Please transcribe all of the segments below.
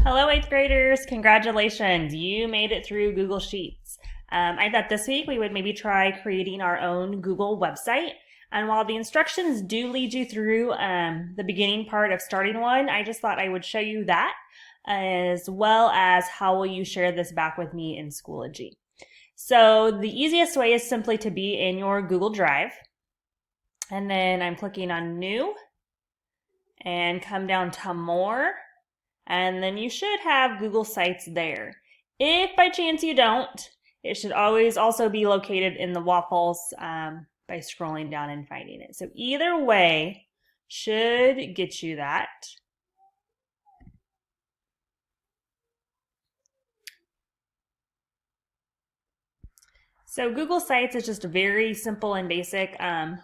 Hello, eighth graders. Congratulations. You made it through Google Sheets. I thought this week we would maybe try creating our own Google website. And while the instructions do lead you through the beginning part of starting one, I just thought I would show you that as well as how will you share this back with me in Schoology. So the easiest way is simply to be in your Google Drive. And then I'm clicking on New and come down to More. And then you should have Google Sites there. If by chance you don't, it should always also be located in the waffles by scrolling down and finding it. So either way should get you that. So Google Sites is just very simple and basic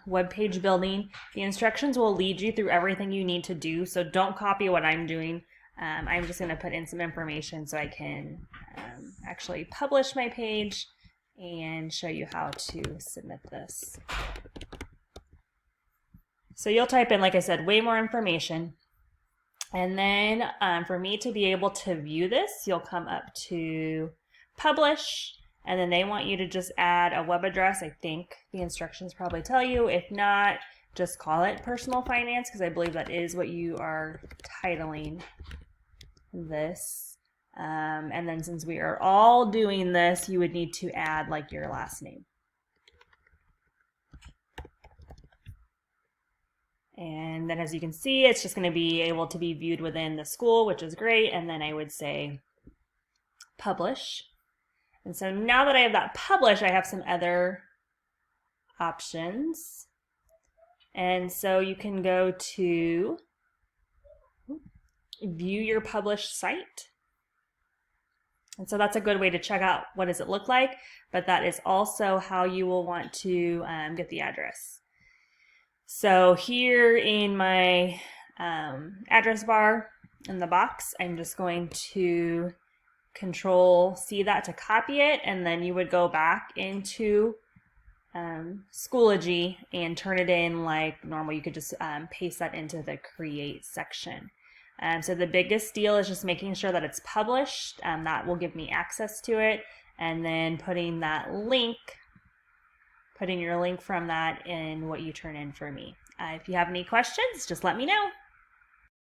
web page building. The instructions will lead you through everything you need to do, so don't copy what I'm doing. I'm just going to put in some information so I can actually publish my page and show you how to submit this. So you'll type in, like I said, way more information. And then for me to be able to view this, you'll come up to Publish, and then they want you to just add a web address. I think the instructions probably tell you. If not, just call it Personal Finance, because I believe that is what you are titling this. And then since we are all doing this, you would need to add like your last name. And then as you can see, it's just going to be able to be viewed within the school, which is great. And then I would say publish. And so now that I have that publish, I have some other options. And so you can go to view your published site. And so that's a good way to check out what does it look like, but that is also how you will want to get the address. So here in my address bar in the box, I'm just going to Control C that to copy it, and then you would go back into Schoology and turn it in like normal. You could just paste that into the Create section. So the biggest deal is just making sure that it's published. That will give me access to it, and then putting your link from that in what you turn in for me. If you have any questions, just let me know.